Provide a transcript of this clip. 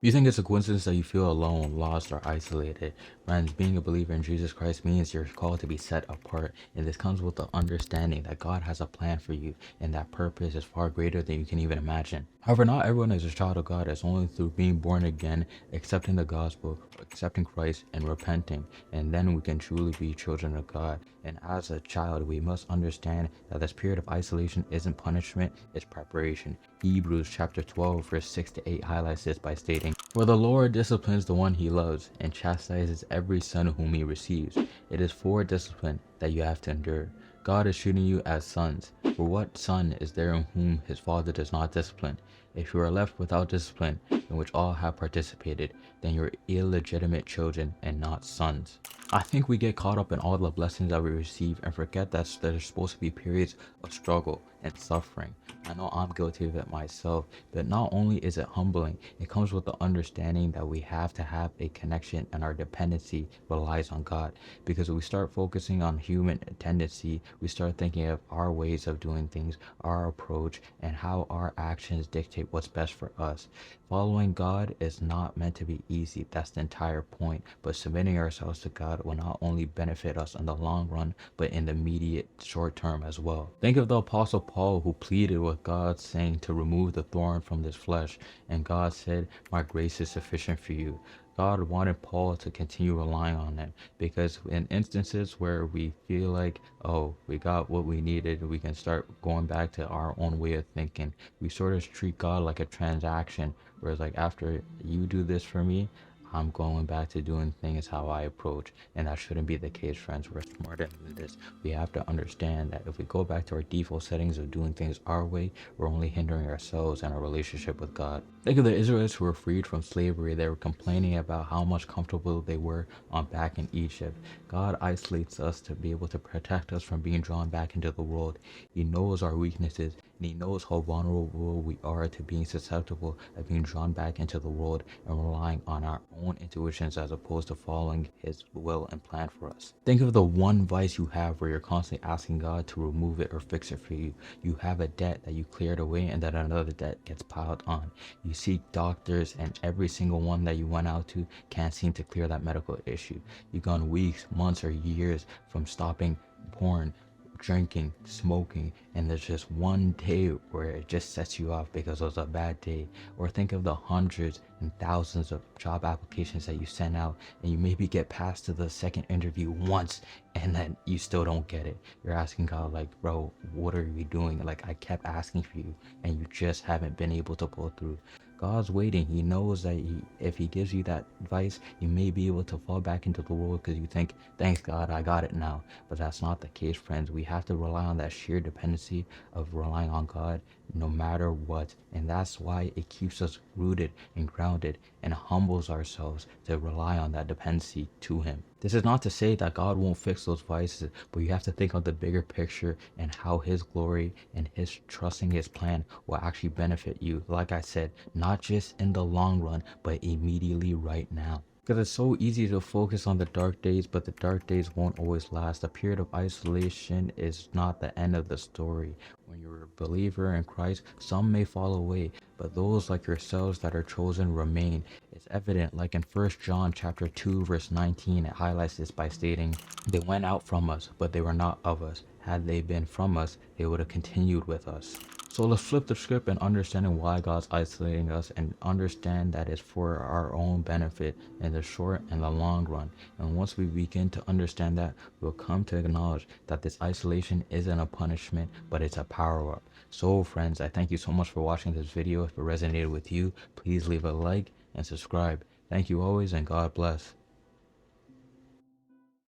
You think it's a coincidence that you feel alone, lost, or isolated? Friends, being a believer in Jesus Christ means you're called to be set apart, and this comes with the understanding that God has a plan for you, and that purpose is far greater than you can even imagine. However, not everyone is a child of God. It's only through being born again, accepting the gospel, accepting Christ, and repenting, and then we can truly be children of God. And as a child, we must understand that this period of isolation isn't punishment, it's preparation. Hebrews chapter 12, verse 6 to 8 highlights this by stating, "For the Lord disciplines the one he loves, and chastises every son whom he receives. It is for discipline that you have to endure." God is treating you as sons. For what son is there in whom his father does not discipline? If you are left without discipline, in which all have participated, then you're illegitimate children and not sons. I think we get caught up in all the blessings that we receive and forget that there's supposed to be periods of struggle and suffering. I know I'm guilty of it myself, but not only is it humbling, it comes with the understanding that we have to have a connection and our dependency relies on God. Because we start focusing on human tendency, we start thinking of our ways of doing things, our approach, and how our actions dictate what's best for us. Following God is not meant to be easy, that's the entire point, but submitting ourselves to God will not only benefit us in the long run, but in the immediate short term as well. Think of the Apostle Paul who pleaded with God saying to remove the thorn from his flesh, and God said, "My grace is sufficient for you." God wanted Paul to continue relying on him because in instances where we feel like, oh, we got what we needed, we can start going back to our own way of thinking. We sort of treat God like a transaction, whereas like after you do this for me, I'm going back to doing things how I approach, and that shouldn't be the case, friends. We're smarter than this. We have to understand that if we go back to our default settings of doing things our way, we're only hindering ourselves and our relationship with God. Think of the Israelites who were freed from slavery. They were complaining about how much comfortable they were on back in Egypt. God isolates us to be able to protect us from being drawn back into the world. He knows our weaknesses, and he knows how vulnerable we are to being susceptible of being drawn back into the world and relying on our own intuitions as opposed to following his will and plan for us. Think of the one vice you have where you're constantly asking God to remove it or fix it for you. You have a debt that you cleared away and then another debt gets piled on. You seek doctors and every single one that you went out to can't seem to clear that medical issue. You've gone weeks, months, or years from stopping porn, drinking, smoking, and there's just one day where it just sets you off because it was a bad day. Or think of the hundreds and thousands of job applications that you send out and you maybe get passed to the second interview once and then you still don't get it. You're asking God like, bro, what are we doing? Like, I kept asking for you and you just haven't been able to pull through. God's waiting. He knows that if he gives you that advice, you may be able to fall back into the world because you think, thanks God, I got it now. But that's not the case, friends. We have to rely on that sheer dependency of relying on God no matter what. And that's why it keeps us rooted and grounded and humbles ourselves to rely on that dependency to him. This is not to say that God won't fix those vices, but you have to think of the bigger picture and how his glory and his trusting his plan will actually benefit you. Like I said, not just in the long run, but immediately right now. Because it's so easy to focus on the dark days, but the dark days won't always last. The period of isolation is not the end of the story. When you're a believer in Christ, some may fall away, but those like yourselves that are chosen remain. It's evident, like in 1 John chapter 2, verse 19, it highlights this by stating, "They went out from us, but they were not of us. Had they been from us, they would have continued with us." So let's flip the script and understanding why God's isolating us and understand that it's for our own benefit in the short and the long run. And once we begin to understand that, we'll come to acknowledge that this isolation isn't a punishment, but it's a power up. So friends, I thank you so much for watching this video. If it resonated with you, please leave a like and subscribe. Thank you always, and God bless.